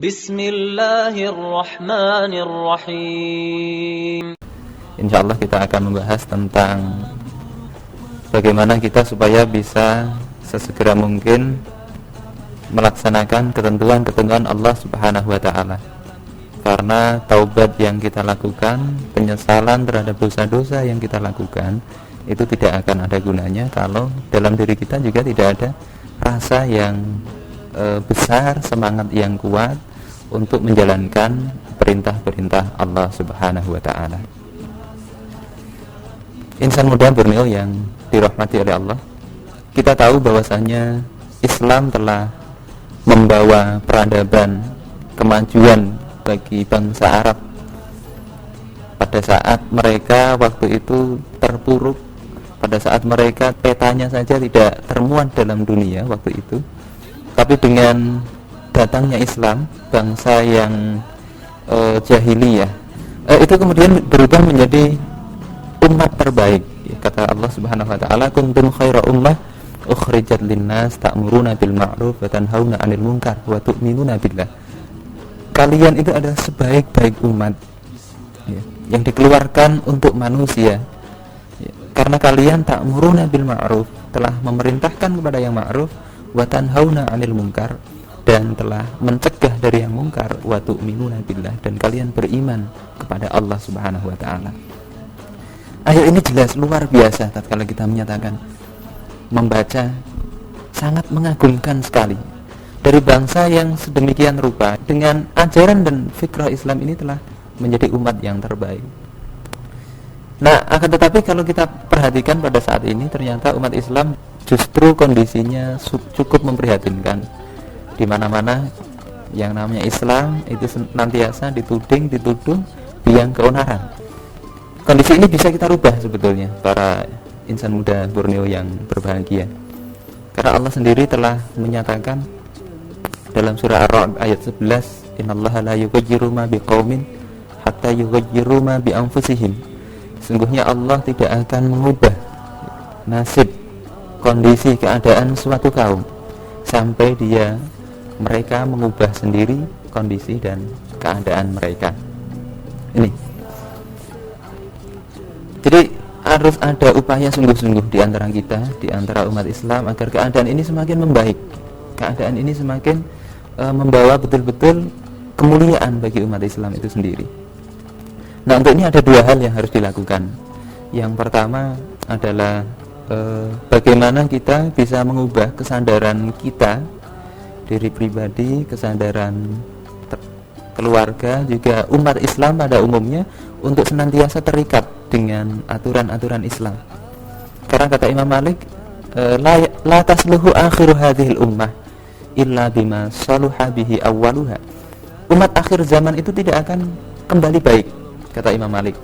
Bismillahirrahmanirrahim. Insyaallah kita akan membahas tentang bagaimana kita supaya bisa sesegera mungkin melaksanakan ketentuan-ketentuan Allah Subhanahu wa taala. Karena taubat yang kita lakukan, penyesalan terhadap dosa-dosa yang kita lakukan, itu tidak akan ada gunanya kalau dalam diri kita juga tidak ada rasa yang besar, semangat yang kuat untuk menjalankan perintah-perintah Allah Subhanahu wa taala. Insan muda Borneo yang dirahmati oleh Allah, kita tahu bahwasanya Islam telah membawa peradaban, kemajuan bagi bangsa Arab pada saat mereka waktu itu terpuruk, pada saat mereka petanya saja tidak termuat dalam dunia waktu itu. Tapi dengan datangnya Islam, bangsa yang jahiliyah itu kemudian berubah menjadi umat terbaik. Kata Allah Subhanahu wa taala, kuntum khaira ummah ukhrijat linnas ta'muruna bil ma'ruf wa tanhauna 'anil munkar wa tu'minuna billah. Kalian itu adalah sebaik-baik umat yang dikeluarkan untuk manusia. Karena kalian ta'muruna bil ma'ruf, telah memerintahkan kepada yang ma'ruf, wa tanhauna 'anil munkar, dan telah mencegah dari yang mungkar, wa tu'minuna billah, dan kalian beriman kepada Allah Subhanahu wa taala. Ayat ini jelas luar biasa tatkala kita menyatakan, membaca, sangat mengagumkan sekali. Dari bangsa yang sedemikian rupa, dengan ajaran dan fikrah Islam ini telah menjadi umat yang terbaik. Nah, akan tetapi kalau kita perhatikan pada saat ini, ternyata umat Islam justru kondisinya cukup memprihatinkan. Di mana-mana yang namanya Islam itu senantiasa dituduh biang keonaran. Kondisi ini bisa kita rubah sebetulnya, para insan muda Borneo yang berbahagia. Karena Allah sendiri telah menyatakan dalam surah Ar-Ra'd ayat 11, innallaha la yughayyiru ma biqaumin hatta yughayyiru ma bi anfusihim. Sungguhnya Allah tidak akan mengubah nasib, kondisi, keadaan suatu kaum sampai mereka mengubah sendiri kondisi dan keadaan mereka. Ini. Jadi harus ada upaya sungguh-sungguh di antara kita, di antara umat Islam, agar keadaan ini semakin membaik. Keadaan ini semakin membawa betul-betul kemuliaan bagi umat Islam itu sendiri. Nah, untuk ini ada dua hal yang harus dilakukan. Yang pertama adalah bagaimana kita bisa mengubah kesadaran kita, diri pribadi, kesadaran keluarga, juga umat Islam pada umumnya, untuk senantiasa terikat dengan aturan-aturan Islam. Karena kata Imam Malik, la tasluhu akhiru hadhil ummah illa bima saluha bihi awwaluha. Umat akhir zaman itu tidak akan kembali baik, kata Imam Malik,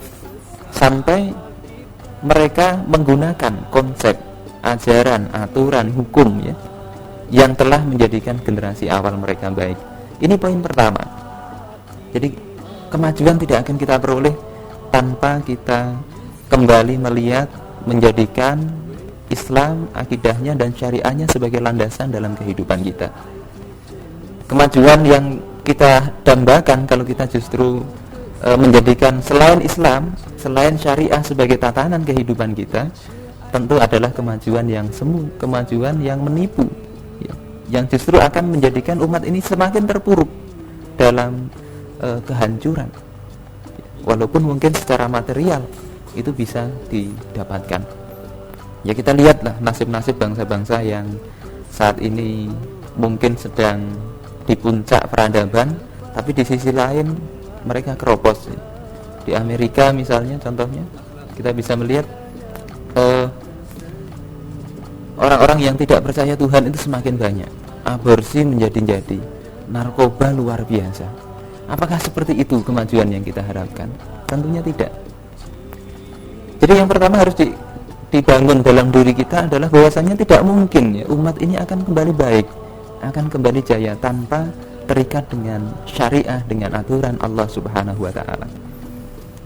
sampai mereka menggunakan konsep, ajaran, aturan, hukum yang telah menjadikan generasi awal mereka baik. Ini poin pertama. Jadi kemajuan tidak akan kita peroleh tanpa kita kembali melihat, menjadikan Islam, akidahnya dan syariahnya sebagai landasan dalam kehidupan kita. Kemajuan yang kita dambakan kalau kita justru menjadikan selain Islam, selain syariah sebagai tatanan kehidupan kita, tentu adalah kemajuan yang semu, kemajuan yang menipu, yang justru akan menjadikan umat ini semakin terpuruk dalam kehancuran. Walaupun mungkin secara material itu bisa didapatkan. Ya, kita lihatlah nasib-nasib bangsa-bangsa yang saat ini mungkin sedang di puncak peradaban, tapi di sisi lain mereka keropos. Di Amerika misalnya, contohnya kita bisa melihat orang-orang yang tidak percaya Tuhan itu semakin banyak. Aborsi menjadi-jadi, narkoba luar biasa. Apakah seperti itu kemajuan yang kita harapkan? Tentunya tidak. Jadi yang pertama harus dibangun dalam diri kita adalah bahwasanya tidak mungkin umat ini akan kembali baik, akan kembali jaya tanpa terikat dengan syariah, dengan aturan Allah Subhanahu wa taala.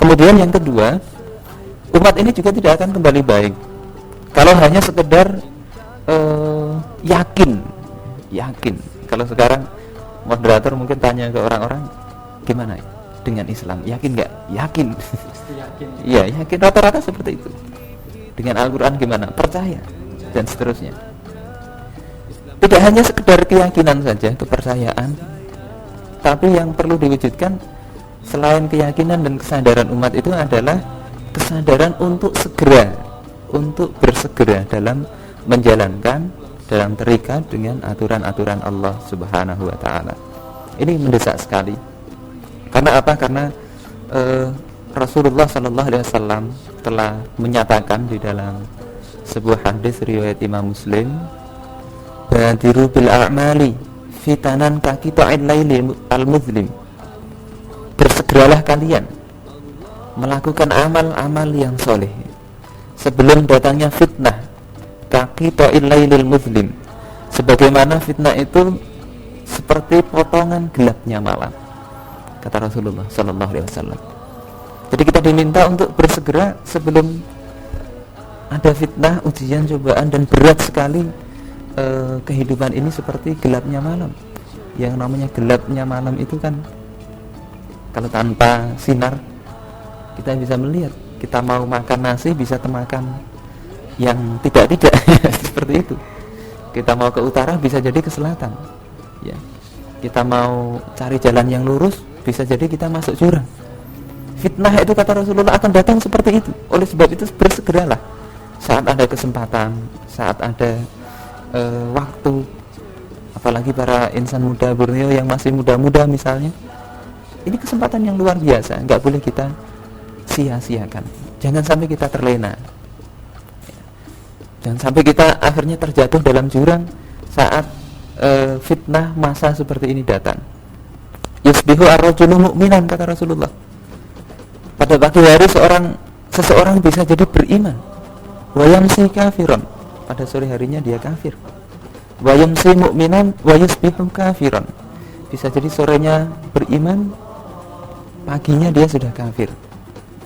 Kemudian yang kedua, umat ini juga tidak akan kembali baik kalau hanya sekedar yakin. Kalau sekarang moderator mungkin tanya ke orang-orang, gimana dengan Islam, yakin nggak? Yakin. Iya, yakin, rata-rata seperti itu. Dengan Al-Quran gimana? Percaya, dan seterusnya. Tidak hanya sekedar keyakinan saja, kepercayaan, tapi yang perlu diwujudkan selain keyakinan dan kesadaran umat itu adalah kesadaran untuk bersegera dalam menjalankan, dalam terikat dengan aturan-aturan Allah Subhanahu wa Ta'ala. Ini mendesak sekali. Karena apa? Karena Rasulullah Sallallahu Alaihi Wasallam telah menyatakan di dalam sebuah hadis riwayat Imam Muslim, badiru bil a'mali fitanan kaqita'il laili al-muzlim. Bersegeralah kalian melakukan amal-amal yang soleh sebelum datangnya fitnah, kaqita'il lailil muzlim. Sebagaimana fitnah itu seperti potongan gelapnya malam, kata Rasulullah Sallallahu Alaihi Wasallam. Jadi kita diminta untuk bersegera sebelum ada fitnah, ujian, cobaan, dan berat sekali kehidupan ini seperti gelapnya malam. Yang namanya gelapnya malam itu kan, kalau tanpa sinar kita bisa melihat, kita mau makan nasi bisa termakan yang tidak seperti itu. Kita mau ke utara bisa jadi ke selatan, ya. Kita mau cari jalan yang lurus bisa jadi kita masuk jurang. Fitnah itu kata Rasulullah akan datang seperti itu. Oleh sebab itu bersegeralah saat ada kesempatan, saat ada waktu. Apalagi para insan muda Borneo yang masih muda-muda misalnya, ini kesempatan yang luar biasa, nggak boleh kita sia-siakan. Jangan sampai kita terlena, jangan sampai kita akhirnya terjatuh dalam jurang saat fitnah masa seperti ini datang. Yusbihu ar-rajulu mu'minan, kata Rasulullah. Pada pagi hari seseorang bisa jadi beriman, wa yamsi kafiran, pada sore harinya dia kafir. Wa yamsi mu'minan wa yusbihu kafiran, bisa jadi sorenya beriman, paginya dia sudah kafir.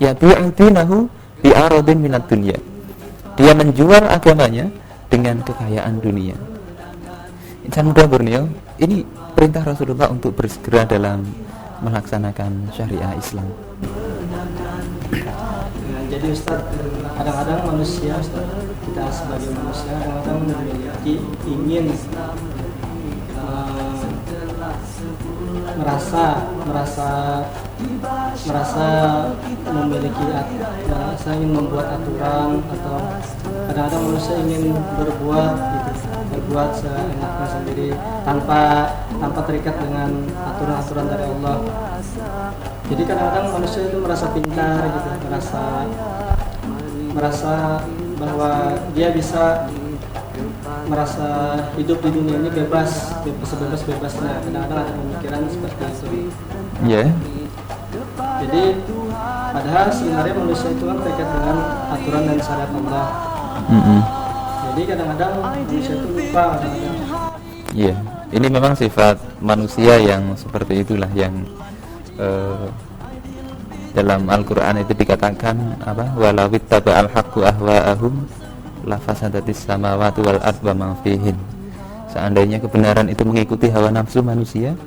Ya bi'udinahu bi'aradin minat dunia, dia menjual agamanya dengan kekayaan dunia. Insan muda Borneo, ini perintah Rasulullah untuk bersegera dalam melaksanakan syariah Islam. Jadi Ustaz, kadang-kadang manusia, Ustaz, kita sebagai manusia kadang-kadang memiliki ingin merasa ingin membuat aturan, atau kadang-kadang manusia ingin berbuat seenaknya sendiri tanpa terikat dengan aturan-aturan dari Allah. Jadi kadang-kadang manusia itu merasa pintar gitu, merasa bahwa dia bisa merasa hidup di dunia ini sebebas-bebasnya. Kadang-kadang ada pemikiran seperti itu. Ya. Yeah. Jadi padahal sebenarnya manusia itu kan terikat dengan aturan dan syariat Allah. Jadi kadang-kadang manusia itu lupa kadang-kadang. Iya, ini memang sifat manusia yang seperti itulah yang dalam Al-Quran itu dikatakan apa? Walawit taba'al haqqu ahwa'ahum lafasadatis samawati wal ard wa ma fihin. Seandainya kebenaran itu mengikuti hawa nafsu manusia,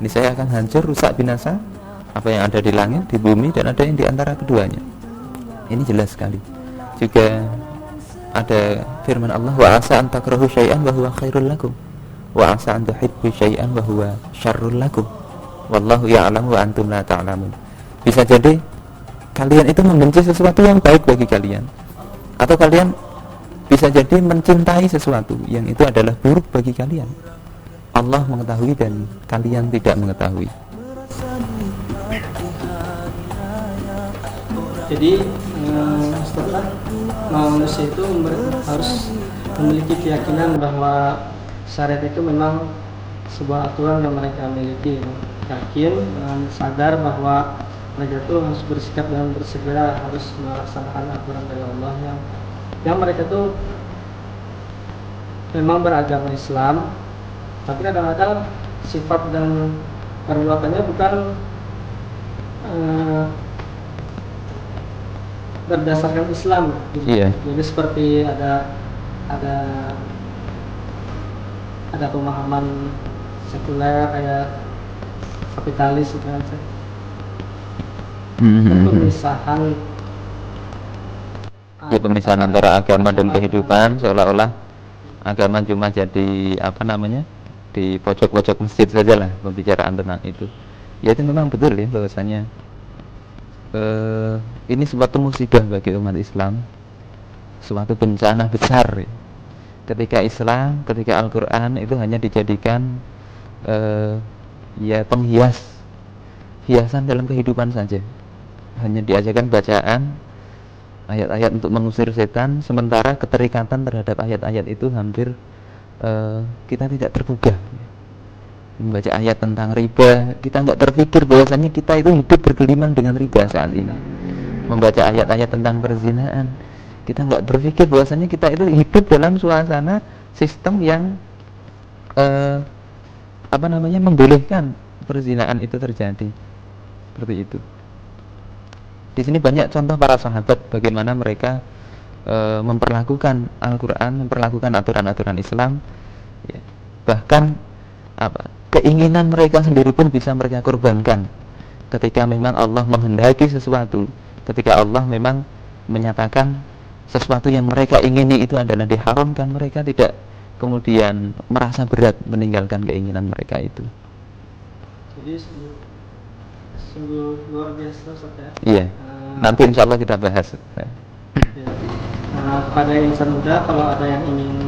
ini saya akan hancur, rusak, binasa apa yang ada di langit, di bumi, dan ada yang di antara keduanya. Ini jelas sekali. Juga ada firman Allah, wa asa an takrahu syai'an wa huwa khairul lakum wa asa an tuhibbu syai'an wa huwa syarrul lakum wallahu ya'lamu wa antum la ta'lamun. Bisa jadi kalian itu membenci sesuatu yang baik bagi kalian, atau kalian bisa jadi mencintai sesuatu yang itu adalah buruk bagi kalian. Allah mengetahui dan kalian tidak mengetahui. Jadi setelah manusia itu harus memiliki keyakinan bahwa syariat itu memang sebuah aturan yang mereka miliki. Yakin dan sadar bahwa mereka itu harus bersikap dan bersegera harus melaksanakan aturan dari Allah yang mereka itu memang beragama Islam, tapi kadang-kadang sifat dan perbuatannya bukan berdasarkan Islam. Iya. Jadi seperti ada pemahaman sekuler kayak kapitalis gitu kan. Mhm. Pemisahan Ya, pemisahan antara agama dan kehidupan, seolah-olah agama cuma jadi apa namanya, di pojok-pojok masjid saja lah pembicaraan tentang itu. Ya itu memang betul ya bahwasanya eh, ini suatu musibah bagi umat Islam, suatu bencana besar ya. Ketika Islam, ketika Al-Quran itu hanya dijadikan ya penghias, hiasan dalam kehidupan saja, hanya diajarkan bacaan ayat-ayat untuk mengusir setan, sementara keterikatan terhadap ayat-ayat itu hampir kita tidak tergugah. Membaca ayat tentang riba, kita nggak terpikir bahwasanya kita itu hidup bergelimang dengan riba saat ini. Membaca ayat-ayat tentang perzinaan, kita nggak berpikir bahwasanya kita itu hidup dalam suasana sistem yang apa namanya, membolehkan perzinaan itu terjadi. Seperti itu. Di sini banyak contoh para sahabat bagaimana mereka memperlakukan Al-Quran, memperlakukan aturan-aturan Islam, ya. Bahkan apa, keinginan mereka sendiri pun bisa mereka korbankan ketika memang Allah menghendaki sesuatu, ketika Allah memang menyatakan sesuatu yang mereka ingini itu adalah diharamkan, mereka tidak kemudian merasa berat meninggalkan keinginan mereka itu. Jadi sungguh luar biasa Ustaz ya. Iya. Nanti insya Allah kita bahas. Ya. Kepada insan muda, kalau ada yang ingin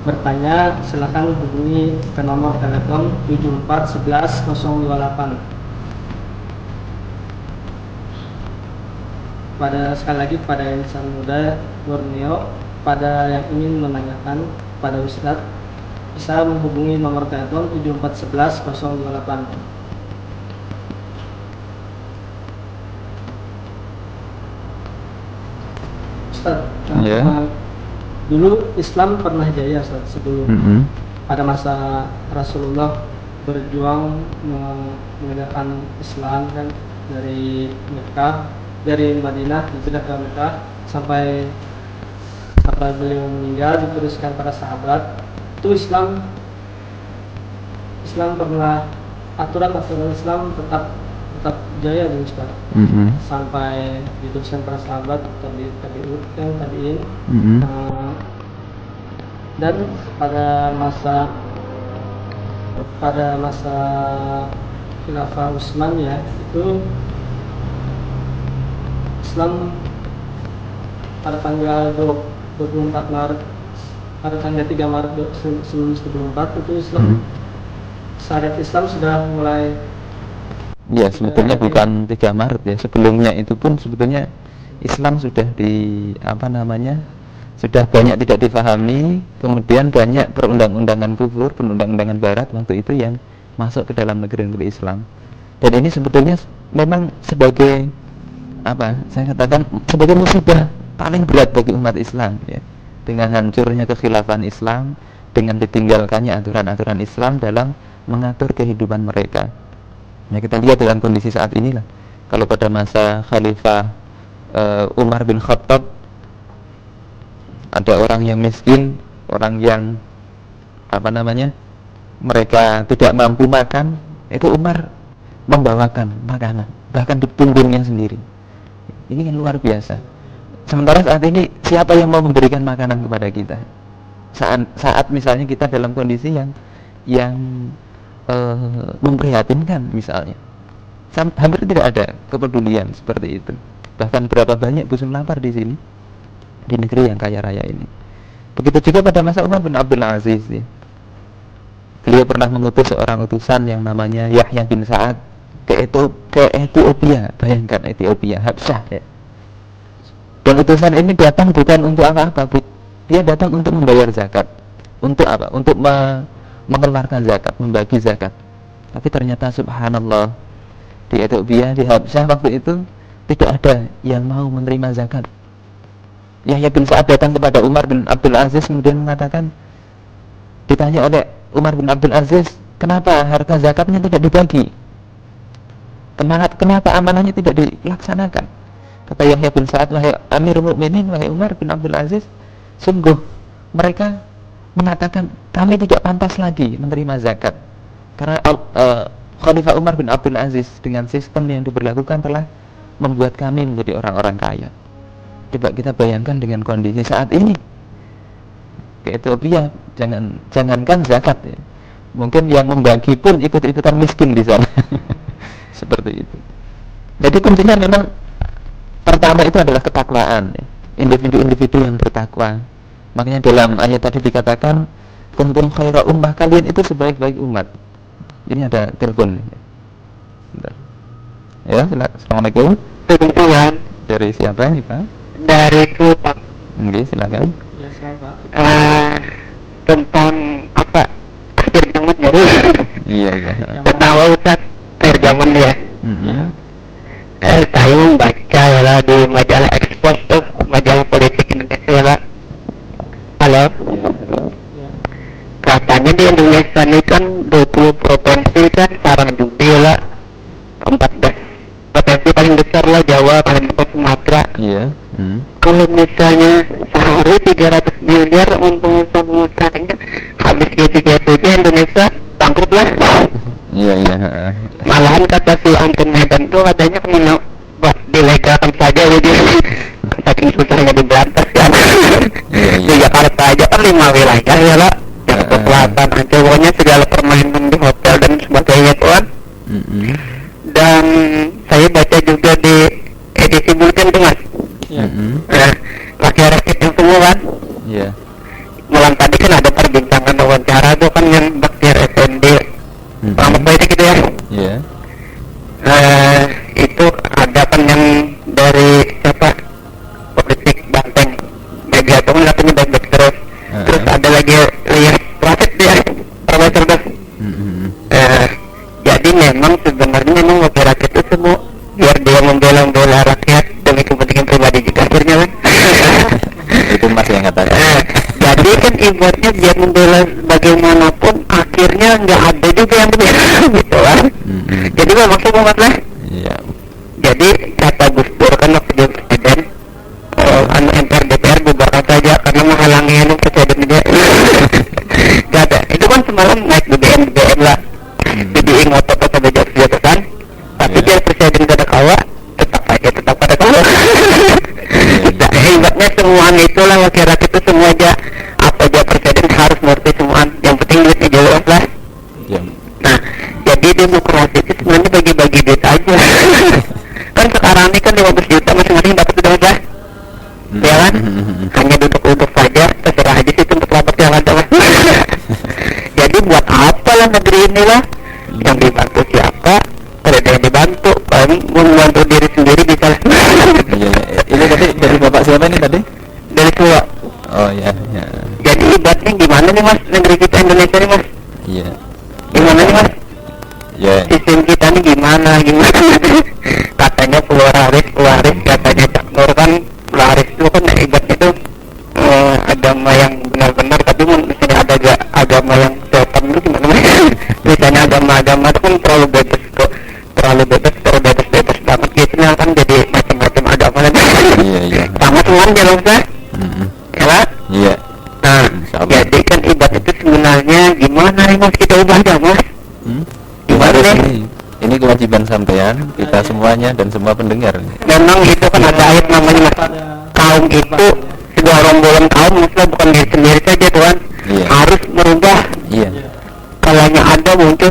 bertanya silakan hubungi ke nomor telepon 7411 028. Sekali lagi pada insan muda Borneo, pada yang ingin menanyakan pada Ustadz bisa menghubungi nomor telepon 7411 028. Ustaz, dulu Islam pernah jaya Ustaz, sebelum pada masa Rasulullah berjuang menegakkan Islam kan, dari Madinah hijrah ke Mekah sampai beliau meninggal, diteruskan para sahabat. Itu Islam pernah, aturan Islam tetap jaya di Ustaz. Sampai diteruskan para sahabat tabi'in. Dan pada masa Khilafah Utsman ya, itu Islam pada tanggal 24 Maret, pada tanggal 3 Maret 1974 itu Islam, syariat Islam sudah mulai. Ya, sebetulnya bukan 3 Maret ya, sebelumnya itu pun sebetulnya Islam sudah sudah banyak tidak difahami, kemudian banyak perundang-undangan kufur, perundang-undangan barat waktu itu yang masuk ke dalam negeri-negeri Islam. Dan ini sebetulnya memang sebagai saya katakan sebagai musibah paling berat bagi umat Islam ya. Dengan hancurnya kekhilafan Islam, dengan ditinggalkannya aturan-aturan Islam dalam mengatur kehidupan mereka. Ya, kita lihat dalam kondisi saat inilah. Kalau pada masa Khalifah Umar bin Khattab, ada orang yang miskin, orang yang mereka tidak mampu makan, itu Umar membawakan makanan, bahkan di punggungnya sendiri. Ini kan luar biasa. Sementara saat ini siapa yang mau memberikan makanan kepada kita? Saat misalnya kita dalam kondisi yang memprihatinkan misalnya, hampir tidak ada kepedulian seperti itu. Bahkan berapa banyak busung lapar di sini, di negeri yang kaya raya ini. Begitu juga pada masa Umar bin Abdul Aziz ya. Beliau pernah mengutus seorang utusan yang namanya Yahya bin Sa'ad ke Ethiopia. Bayangkan Ethiopia, Habsyah ya. Dan utusan ini datang bukan untuk apa-apa, dia datang untuk membayar zakat. Untuk apa? Untuk mengeluarkan zakat, membagi zakat. Tapi ternyata subhanallah, di Ethiopia, di Habsyah waktu itu tidak ada yang mau menerima zakat. Yahya bin Sa'ad datang kepada Umar bin Abdul Aziz, kemudian mengatakan, ditanya oleh Umar bin Abdul Aziz, kenapa harta zakatnya tidak dibagi? Kenapa amanahnya tidak dilaksanakan? Kata Yahya bin Sa'ad, wahai Amirul Mukminin, wahai Umar bin Abdul Aziz, sungguh mereka mengatakan kami tidak pantas lagi menerima zakat. Karena Khalifah Umar bin Abdul Aziz dengan sistem yang diberlakukan telah membuat kami menjadi orang-orang kaya. Coba kita bayangkan dengan kondisi saat ini ke Ethiopia, jangankan zakat ya, mungkin yang membagi pun ikut-ikutan miskin di sana. Seperti itu. Jadi kuncinya memang pertama itu adalah ketakwaan ya. Individu-individu yang bertakwa. Makanya dalam ayat tadi dikatakan kuntum khaira ummah, kalian itu sebaik-baik umat. Ini ada telepon. Bentar. Ya, assalamualaikum. Kebetulan Dari siapa ini Pak? dari Pak. Oke, silakan. Ya, saya Pak. Tentang apa akhir zaman ya. Iya iya. Pertama Ustaz akhir zaman ya. Saya membaca ya di majalah Expos tuh, majalah politik Indonesia ya. Halo. Ya. Katanya di Indonesia ini kan 20 provinsi kan sarang judi lah. 14 provinsi paling besar lah Jawa, paling besar Sumatera. Iya. Kalau misalnya sehari 300 miliar untuk pengusaha-pengusahanya habis gaji-gajinya Indonesia bangkrut lah. Iya iya. Malahan kata si Anton Medan tuh katanya dilegalkan saja jadi saking susahnya diberantas kan. Di Jakarta aja kan 5 wilayah ya lah, Jakarta Selatan, Aceh, pokoknya segala permainan di hotel dan sebagainya tuan. Dan saya baca juga di edisi Bulletin tuh mas. Ya. Rakyat-rakyat yang semua kan. Iya. Malam tadi kan ada perbincangan wawancara tuh kan yang Baktiar FND pengamat politik gitu ya. Iya. Itu ada kan yang dari siapa politik Banteng Mega tuh kan katanya baik-baik terus. Terus ada lagi Lias Praset dia Profesor das. Jadi memang sebenarnya memang wakil rakyat itu semua biar dia membela rakyat demi kepentingan pribadi juga akhirnya kan. Itu Mas yang katakan. Jadi kan ibaratnya biar membela bagaimanapun akhirnya nggak ada juga yang benar gitu kan. Jadi memang semua lah. Iya. Jadi kata Gus Dur kan waktu dia presiden, MPR DPR bubarkan saja karena menghalangi yang presiden dia. Kata itu kan semalam naik BBM lah. Jadi ngotot sampai jauh kan. Tapi dia presiden gak ada kawa, tetap pada kawa. Nah, hebatnya semuaan itulah wakil rakyat itu semua aja apa aja presiden harus ngerti semuaan. Yang penting duitnya jelas lah. Iya. Nah, jadi demokrasi itu sebenarnya bagi-bagi duit aja. Kan sekarang ini kan 15 juta masing-masing dapat udah aja. Ya kan? Hanya duduk-duduk saja, terserah aja sih untuk rapat yang ada. Jadi buat apa lah negeri ini lah? Yang dibantu siapa? Kalau ada yang dibantu, paling membantu diri sendiri bisa. Iya. Ini tadi dari Bapak siapa ini tadi? Dari semua. Oh iya. Ya. Jadi ibaratnya gimana nih mas, negeri kita Indonesia nih mas? Iya. Gimana nih mas? Ya. Sistem kita nih gimana? Katanya pluralis katanya Cak Nur kan pluralis itu kan ibaratnya tuh agama yang benar-benar, tapi misalnya ada agama yang setan itu gimana mas? Misalnya agama-agama itu kan terlalu bebas banget gitu nah kan jadi macam-macam agama lagi. Iya. Sama tuan ya mas ya? Ya. Iya. Nah, jadi kan ibadah itu sebenarnya gimana nih mas kita ubah dah mas? Gimana nih? Ini kewajiban sampean kita semuanya dan semua pendengar. Memang itu kan ada ayat namanya mas, kaum itu sebuah rombongan kaum maksudnya bukan diri sendiri saja tuan. Iya. Harus merubah. Iya. Kalanya ada muncul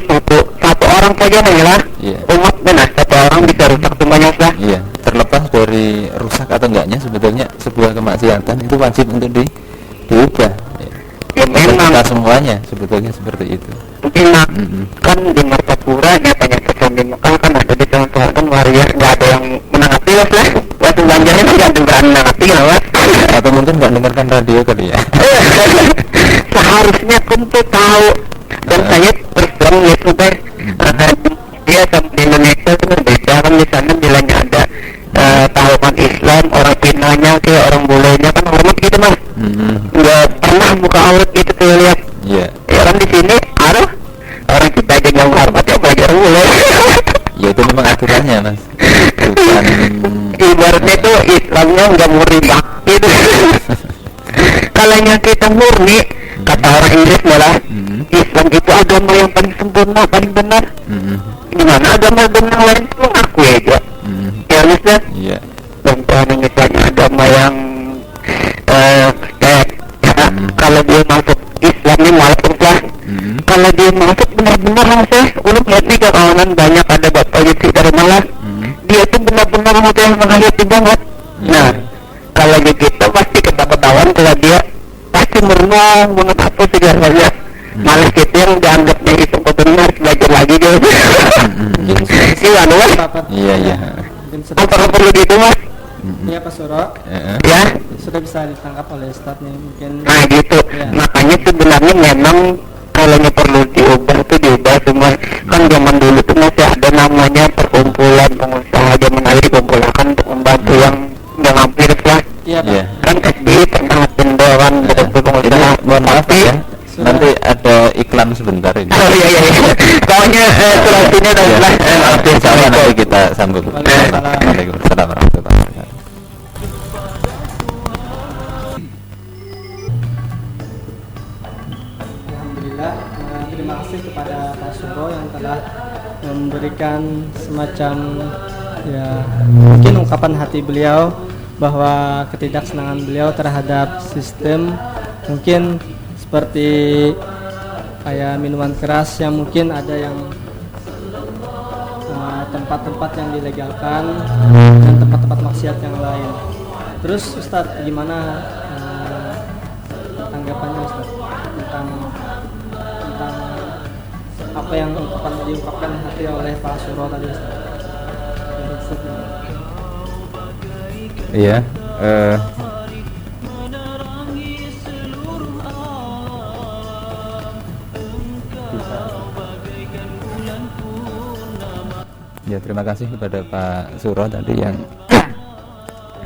satu orang saja nih lah. Iya. Umat benar satu orang bisa rusak semuanya lah. Iya. Terlepas dari rusak atau enggaknya, sebetulnya sebuah kemaksiatan itu wajib untuk diubah. Ya memang. Kita semuanya sebetulnya seperti itu. Memang kan di Martapura nyatanya pesan di Mekah kan ada di contoh kan waria nggak ada yang menanggapi lah. Waktu belanjanya tidak ada berani menanggapi lah mas. Atau mungkin nggak dengarkan radio kali ya. Seharusnya kumpul tahu dan saya terus terang lihat juga dia sampai Indonesia itu berbeda kan di sana bilangnya ada tahuan Islam orang Pinanya kayak orang bulenya kan hormat gitu mas. Nggak pernah buka aurat gitu tuh lihat. Iya. Ya kan di sini ada orang kita aja nggak hormat ya belajar bule. Ya itu memang aturannya mas. Bukan. Ibaratnya itu Islamnya nggak murni gitu. Kalanya kita murni kata orang Inggris malah Islam itu agama yang paling sempurna paling benang lain itu mengaku aja. Ya Ustaz. Iya. Contohnya misalnya agama yang kayak kalau dia masuk Islam ini walaupun kalau dia masuk benar-benar saya udah lihat nih ke kawanan banyak ada bapak gitu dari Malang, dia tuh benar-benar udah menghayati banget. Nah kalau begitu pasti ketakutan kalau dia pasti merenung banget apa segalanya, malah kita yang dianggapnya itu benar belajar lagi gitu. Gimana mas? Iya. Apa perlu gitu mas? Iya Pak Suro. Ya. Sudah bisa ditangkap oleh Ustadz nih mungkin. Nah gitu. Ya. Makanya sebenarnya memang kalau perlu diubah itu diubah semua. Kan zaman dulu tuh masih ada namanya perkumpulan pengusaha zaman hari dikumpulkan untuk membantu yang hampir lah. Iya Pak. Kan SBY pernah pendoran untuk pengusaha. Mohon maaf ya. Sudah. Nanti ada iklan sebentar ini. Oh iya. Pokoknya solusinya adalah Insyaallah nanti kita sambung. Waalaikumsalam. Waalaikumsalam warahmatullahi wabarakatuh. Alhamdulillah, terima kasih kepada Pak Suro yang telah memberikan semacam ya mungkin ungkapan hati beliau bahwa ketidaksenangan beliau terhadap sistem mungkin seperti kayak minuman keras yang mungkin ada yang tempat-tempat yang dilegalkan dan tempat-tempat maksiat yang lain. Terus Ustadz gimana tanggapannya Ustadz tentang apa yang diungkapkan hati oleh Pak Suro tadi Ustadz? Iya. Ya, terima kasih kepada Pak Suro tadi yang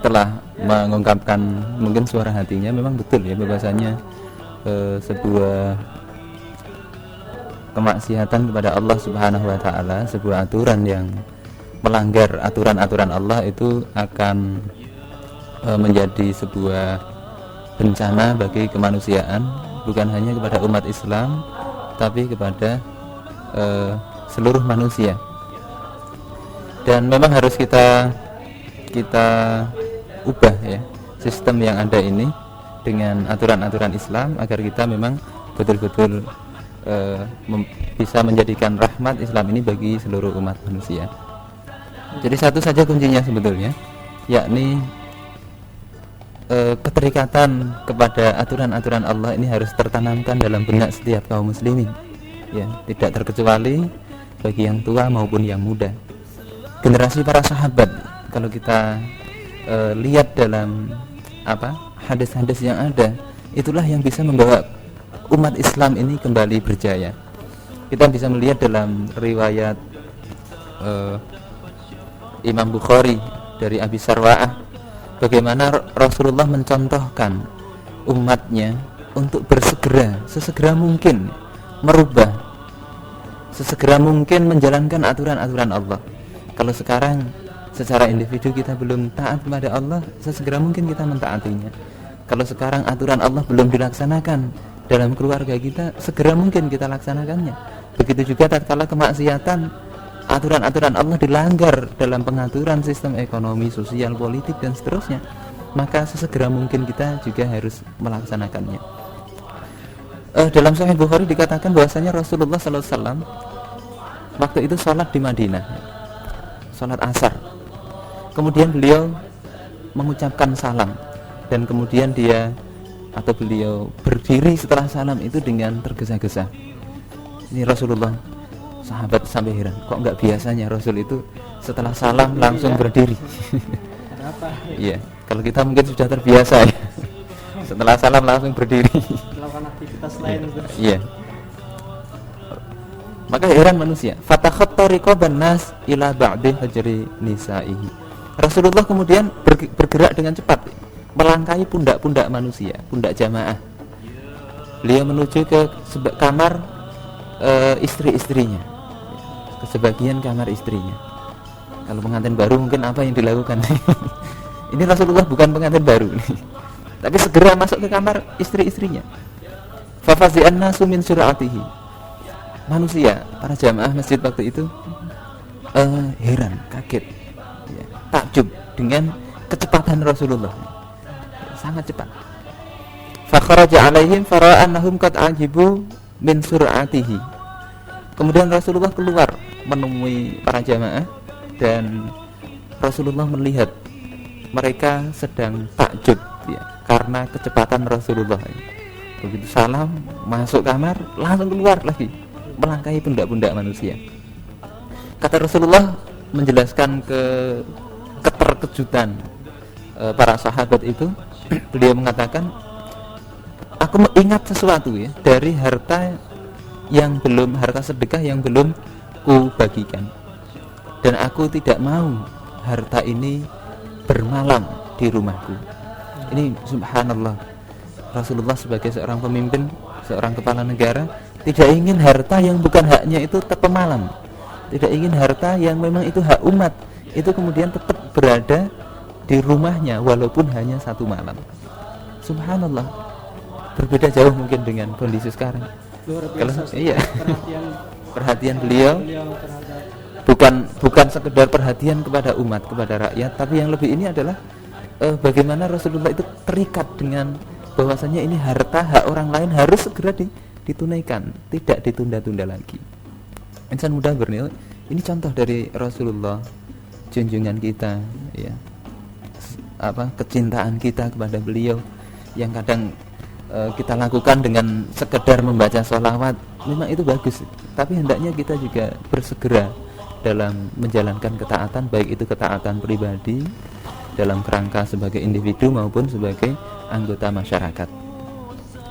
telah mengungkapkan mungkin suara hatinya. Memang betul ya bahwasanya sebuah kemaksiatan kepada Allah Subhanahu wa taala, sebuah aturan yang melanggar aturan-aturan Allah itu akan menjadi sebuah bencana bagi kemanusiaan, bukan hanya kepada umat Islam tapi kepada seluruh manusia. Dan memang harus kita ubah ya sistem yang ada ini dengan aturan-aturan Islam agar kita memang betul-betul bisa menjadikan rahmat Islam ini bagi seluruh umat manusia. Jadi satu saja kuncinya sebetulnya, yakni keterikatan kepada aturan-aturan Allah ini harus tertanamkan dalam benak setiap kaum muslimin. Ya, tidak terkecuali bagi yang tua maupun yang muda. Generasi para sahabat, kalau kita lihat dalam hadis-hadis yang ada, itulah yang bisa membawa umat Islam ini kembali berjaya. Kita bisa melihat dalam riwayat Imam Bukhari dari Abi Sarwa'ah, bagaimana Rasulullah mencontohkan umatnya untuk sesegera mungkin merubah, sesegera mungkin menjalankan aturan-aturan Allah. Kalau sekarang secara individu kita belum taat kepada Allah, sesegera mungkin kita mentaatinya. Kalau sekarang aturan Allah belum dilaksanakan dalam keluarga kita, segera mungkin kita laksanakannya. Begitu juga tatkala kemaksiatan, aturan-aturan Allah dilanggar dalam pengaturan sistem ekonomi, sosial, politik dan seterusnya, maka sesegera mungkin kita juga harus melaksanakannya. Dalam Sahih Bukhari dikatakan bahwasanya Rasulullah SAW waktu itu sholat di Madinah, sholat asar. Kemudian beliau mengucapkan salam, dan kemudian beliau berdiri setelah salam itu dengan tergesa-gesa. Ini Rasulullah, sahabat sampai heran, kok nggak biasanya Rasul itu setelah salam langsung berdiri. Kenapa? Iya, kalau kita mungkin sudah terbiasa ya. Setelah salam langsung berdiri. Melakukan aktivitas lain. Iya. Maka heran manusia. Fatakhatta riqaban nas ila ba'di hajri nisaihi. Rasulullah kemudian bergerak dengan cepat melangkahi pundak-pundak manusia, pundak jamaah. Beliau menuju ke kamar istri-istrinya, ke sebagian kamar istrinya. Kalau pengantin baru mungkin apa yang dilakukan? Ini Rasulullah bukan pengantin baru nih, tapi segera masuk ke kamar istri-istrinya. Fafazi'an nasu min sur'atihi. Manusia, para jamaah masjid waktu itu heran, kaget, ya, takjub dengan kecepatan Rasulullah, sangat cepat. Fakharaja alaihim fara'a annahum qad ajibu min sur'atihi. Kemudian Rasulullah keluar menemui para jamaah dan Rasulullah melihat mereka sedang takjub, ya, karena kecepatan Rasulullah. Begitu salam, masuk kamar, langsung keluar lagi melangkahi pundak-pundak manusia. Kata Rasulullah menjelaskan keterkejutan para sahabat itu. Beliau mengatakan, aku ingat sesuatu, ya, dari harta sedekah yang belum ku bagikan, dan aku tidak mau harta ini bermalam di rumahku. Ini subhanallah, Rasulullah sebagai seorang pemimpin, seorang kepala negara, tidak ingin harta yang bukan haknya itu tetap malam, tidak ingin harta yang memang itu hak umat itu kemudian tetap berada di rumahnya walaupun hanya satu malam. Subhanallah, berbeda jauh mungkin dengan kondisi sekarang. Luar biasa. Iya. Perhatian beliau terhadap bukan sekedar perhatian kepada umat, kepada rakyat, tapi yang lebih ini adalah bagaimana Rasulullah itu terikat dengan bahwasanya ini harta hak orang lain harus segera ditunaikan, tidak ditunda-tunda lagi. Insan muda bernilai, ini contoh dari Rasulullah, junjungan kita, ya, kecintaan kita kepada beliau yang kadang kita lakukan dengan sekedar membaca sholawat. Memang itu bagus, tapi hendaknya kita juga bersegera dalam menjalankan ketaatan, baik itu ketaatan pribadi dalam kerangka sebagai individu maupun sebagai anggota masyarakat.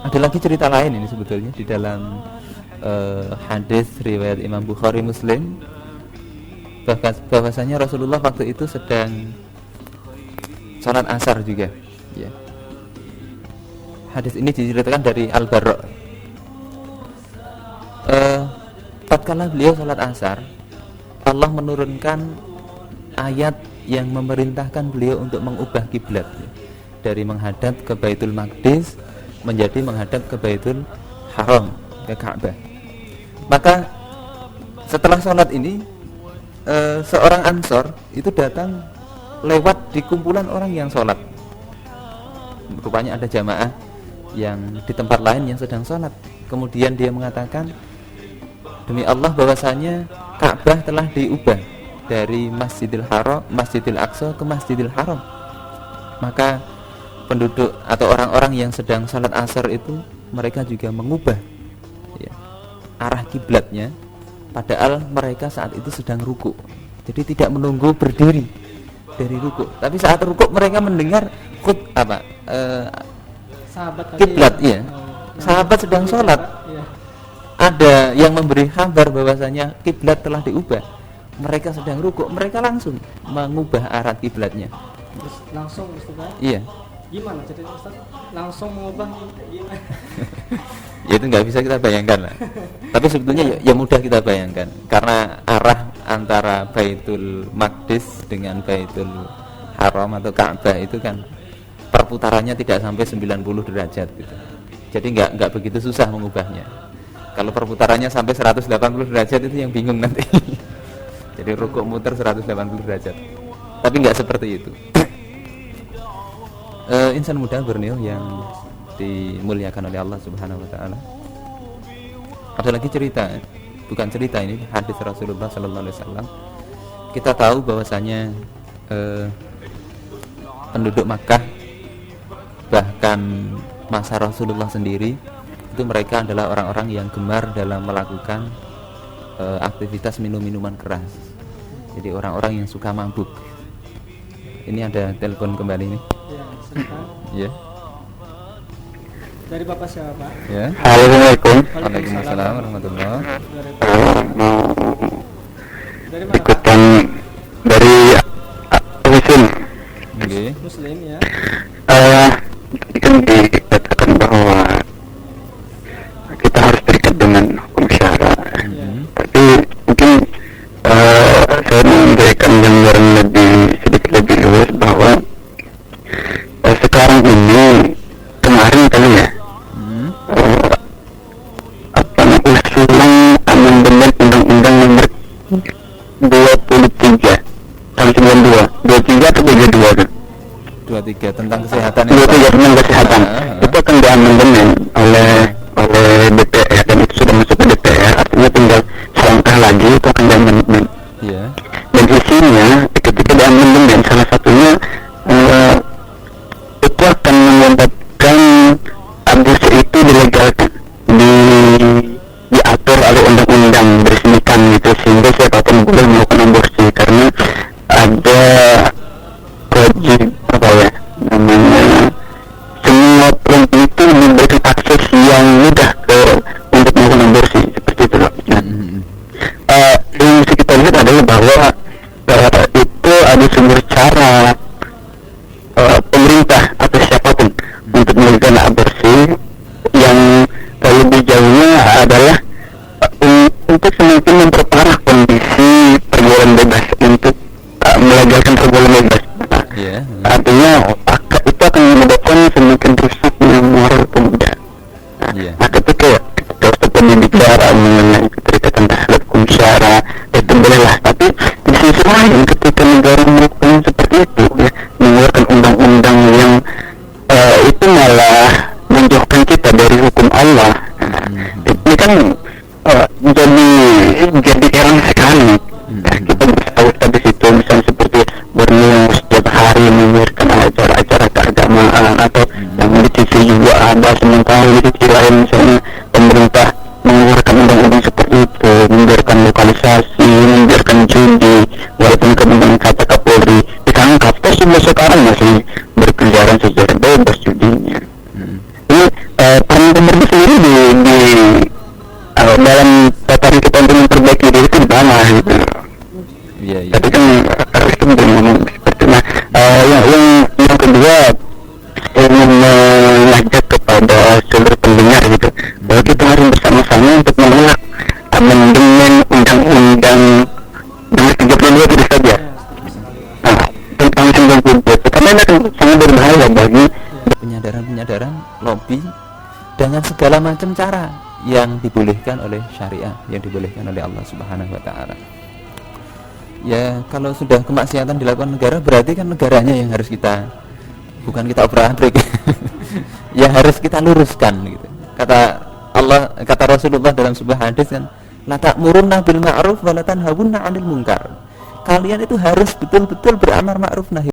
Ada lagi cerita lain ini sebetulnya di dalam hadis riwayat Imam Bukhari Muslim, bahwasanya Rasulullah waktu itu sedang sholat asar juga, ya. Hadis ini diceritakan dari Al-Barra. Tatkala beliau sholat asar, Allah menurunkan ayat yang memerintahkan beliau untuk mengubah kiblat, ya, dari menghadap ke Baitul Maqdis menjadi menghadap ke Baitul Haram, ke Ka'bah. Maka setelah sholat ini, seorang Ansor itu datang lewat di kumpulan orang yang sholat. Rupanya ada jamaah yang di tempat lain yang sedang sholat. Kemudian dia mengatakan, demi Allah bahwasanya Ka'bah telah diubah dari Masjidil Haram, Masjidil Aqsa ke Masjidil Haram. Maka penduduk atau orang-orang yang sedang sholat asar itu, mereka juga mengubah, ya, arah kiblatnya, padahal mereka saat itu sedang ruku. Jadi tidak menunggu berdiri dari ruku, tapi saat ruku mereka mendengar kiblat, ya. Sahabat sedang sholat, ya. Ada yang memberi kabar bahwasanya kiblat telah diubah. Mereka sedang ruku, mereka langsung mengubah arah kiblatnya. Terus langsung Ustaz? Iya. Gimana cerita Ustaz? Langsung mengubah gimana? Ya itu nggak bisa kita bayangkan lah. Tapi sebetulnya ya mudah kita bayangkan, karena arah antara Baitul Maqdis dengan Baitul Haram atau Ka'bah itu kan perputarannya tidak sampai 90 derajat gitu. Jadi nggak begitu susah mengubahnya. Kalau perputarannya sampai 180 derajat itu yang bingung nanti. Jadi rukuk muter 180 derajat. Tapi nggak seperti itu. Insan muda Borneo yang dimuliakan oleh Allah Subhanahu wa taala. Ada lagi cerita, bukan cerita, ini hadis Rasulullah sallallahu alaihi wasallam. Kita tahu bahwasanya penduduk Makkah, bahkan masa Rasulullah sendiri, itu mereka adalah orang-orang yang gemar dalam melakukan aktivitas minum-minuman keras. Jadi orang-orang yang suka mabuk. Ini ada telepon kembali nih. Ya, silakan. Ya. Dari Bapak siapa, Pak? Ya. Assalamualaikum. Waalaikumsalam warahmatullahi. Dari mana, Pak? Ikutan dari Muslim. Oke. Muslim, ya. Kan dikatakan bahwa kita harus terikat dengan hukum syara. Tapi mungkin saya memberikan gambaran sedikit lebih luas bahwa sekarang ini, kemarin kali ya, usulan amandemen Undang-Undang Nomor 20 kesehatan itu, dua Pak. jaminan kesehatan itu akan diamandemen oleh DPR, dan itu sudah masuk ke DPR, artinya tinggal selangkah lagi itu akan diamandemen. Iya. Dan isinya ketika diamandemen salah satunya eh, itu akan menyebabkan aborsi itu dilegalkan, di diatur oleh undang-undang, diresmikan gitu, sehingga siapapun boleh melakukan aborsi, karena ada wajib apa ya namanya, semua perempuan itu diberikan akses yang mudah untuk melakukan aborsi, seperti itu loh. Nah, yang mesti kita lihat adalah bahwa itu ada sebuah cara pemerintah atau siapapun untuk melakukan aborsi, yang lebih jauhnya adalah untuk semakin memperparah kondisi pergaulan bebas, untuk melegalkan pergaulan bebas. Iya. Artinya itu akan menyebabkan semakin rusaknya moral pemuda. Iya. Nah, ketika seperti bicara mengenai keterikatan terhadap hukum syara, itu bolehlah. Tapi di sisi lain, ketika negara melakukan seperti itu, ya, mengeluarkan undang-undang yang itu malah menjauhkan kita dari hukum Allah. Ini kan jadi heran sekali. Kita bisa tahu tadi situ, misalnya seperti Borneo setiap hari menyiarkan acara-acara keagamaan, atau yang di TV juga ada, sementara di sisi lain misalnya pemerintah mengeluarkan undang-undang seperti itu, membiarkan lokalisasi, membiarkan judi, walaupun kemudian kata Kapolri ditangkap, terus sampai sekarang masih berkeliaran secara bebas judinya. Ini peran pemerintah sendiri di dalam tataran kita untuk memperbaiki diri itu di mana gitu. Iya. Iya. Tapi kan itu belum ngomong seperti itu. Nah, yang kedua, ingin mengajak kepada seluruh pendengar gitu, bahwa kita harus bersama-sama untuk menolak amandemen undang-undang nomor 32 itu saja. Nah, tentang 92, karena ini akan sangat berbahaya bagi Penyadaran lobby dengan segala macam cara yang dibolehkan oleh syariah, yang dibolehkan oleh Allah Subhanahu wa taala. Ya, kalau sudah kemaksiatan dilakukan negara, berarti kan negaranya yang harus kita, bukan kita obrak-abrik. Yang harus kita luruskan gitu. Kata Rasulullah dalam sebuah hadis kan, la ta'murunna bil ma'ruf wa la tanhawunna 'anil munkar. Kalian itu harus betul-betul beramar ma'ruf nahi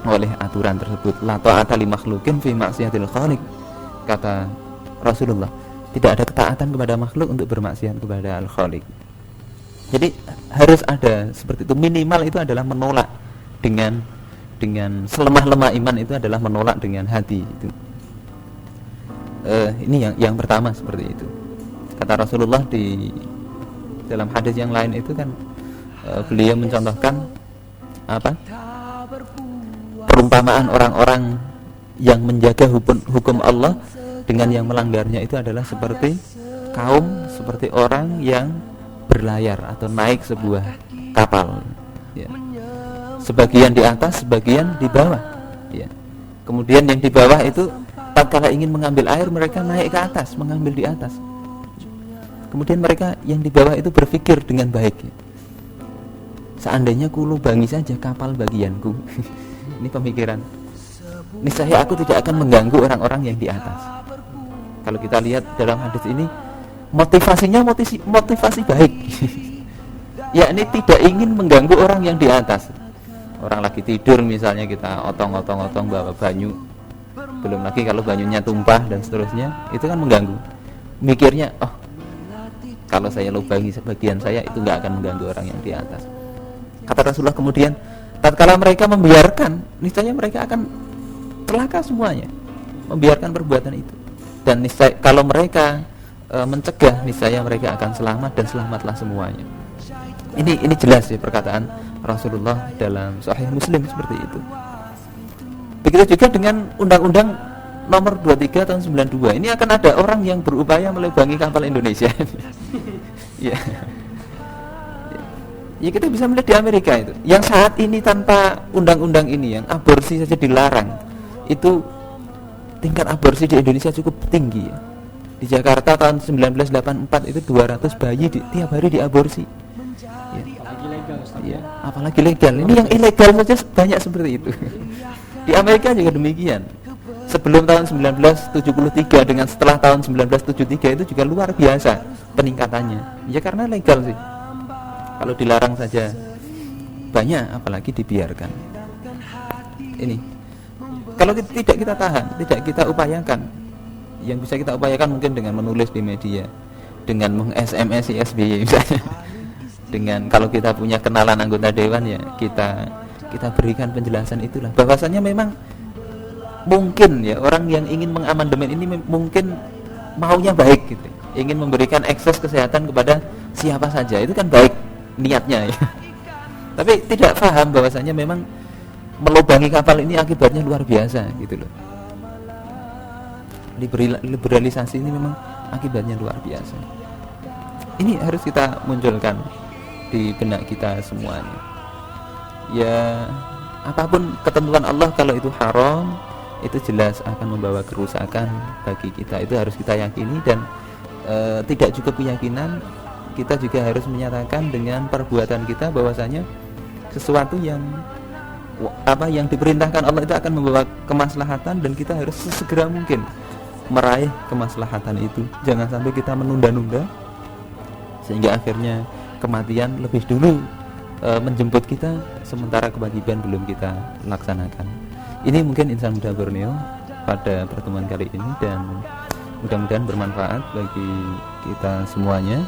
oleh aturan tersebut. La ta'ata li makhluqin fi maksiatil khaliq, kata Rasulullah. Tidak ada ketaatan kepada makhluk untuk bermaksiat kepada al-khaliq. Jadi harus ada seperti itu. Minimal itu adalah menolak dengan selemah-lemah iman itu adalah menolak dengan hati itu. Ini yang pertama seperti itu. Kata Rasulullah di dalam hadis yang lain itu kan, beliau mencontohkan perumpamaan orang-orang yang menjaga hukum Allah dengan yang melanggarnya itu adalah seperti seperti orang yang berlayar atau naik sebuah kapal, ya. Sebagian di atas, sebagian di bawah, ya. Kemudian yang di bawah itu tatkala ingin mengambil air, mereka naik ke atas, mengambil di atas. Kemudian mereka yang di bawah itu berpikir dengan baik, ya. Seandainya ku lubangi saja kapal bagianku. Ini pemikiran. Niscaya aku tidak akan mengganggu orang-orang yang di atas. Kalau kita lihat dalam hadis ini, motivasinya motivasi baik. Yakni tidak ingin mengganggu orang yang di atas. Orang lagi tidur misalnya, kita otong-otong bawa banyu. Belum lagi kalau banyunya tumpah dan seterusnya, itu kan mengganggu. Mikirnya, kalau saya lubangi sebagian saya, itu nggak akan mengganggu orang yang di atas. Kata Rasulullah kemudian, tatkala mereka membiarkan, niscaya mereka akan celaka semuanya, membiarkan perbuatan itu. Dan niscaya kalau mereka mencegah, niscaya mereka akan selamat dan selamatlah semuanya. Ini jelas ya perkataan Rasulullah dalam Sahih Muslim seperti itu. Begitu juga dengan Undang-Undang Nomor 23 tahun 92. Ini akan ada orang yang berupaya melebangi kapal Indonesia. Ya. Ya, kita bisa melihat di Amerika itu, yang saat ini tanpa undang-undang ini, yang aborsi saja dilarang, itu tingkat aborsi di Indonesia cukup tinggi, ya. Di Jakarta tahun 1984 itu 200 bayi tiap hari diaborsi, ya. Apalagi legal, ya, apalagi legal. Ini yang ilegal saja banyak seperti itu. Di Amerika juga demikian. Sebelum tahun 1973 dengan setelah tahun 1973 itu juga luar biasa peningkatannya. Ya karena legal sih. Kalau dilarang saja banyak, apalagi dibiarkan. Ini kalau tidak kita tahan, tidak kita upayakan, yang bisa kita upayakan mungkin dengan menulis di media, dengan meng-SMS SBY misalnya, dengan kalau kita punya kenalan anggota dewan, ya kita berikan penjelasan itulah, bahwasanya memang mungkin ya orang yang ingin mengamandemen ini mungkin maunya baik gitu, ingin memberikan akses kesehatan kepada siapa saja, itu kan baik niatnya ya. Tapi tidak paham bahwasanya memang melubangi kapal ini akibatnya luar biasa gitu loh. Liberalisasi ini memang akibatnya luar biasa. Ini harus kita munculkan di benak kita semuanya. Ya, apapun ketentuan Allah, kalau itu haram, itu jelas akan membawa kerusakan bagi kita. Itu harus kita yakini, dan tidak cukup keyakinan, kita juga harus menyatakan dengan perbuatan kita bahwasanya sesuatu yang diperintahkan Allah itu akan membawa kemaslahatan, dan kita harus sesegera mungkin meraih kemaslahatan itu. Jangan sampai kita menunda-nunda sehingga akhirnya kematian lebih dulu menjemput kita, sementara kewajiban belum kita laksanakan. Ini mungkin Insan Muda Borneo pada pertemuan kali ini, dan mudah-mudahan bermanfaat bagi kita semuanya.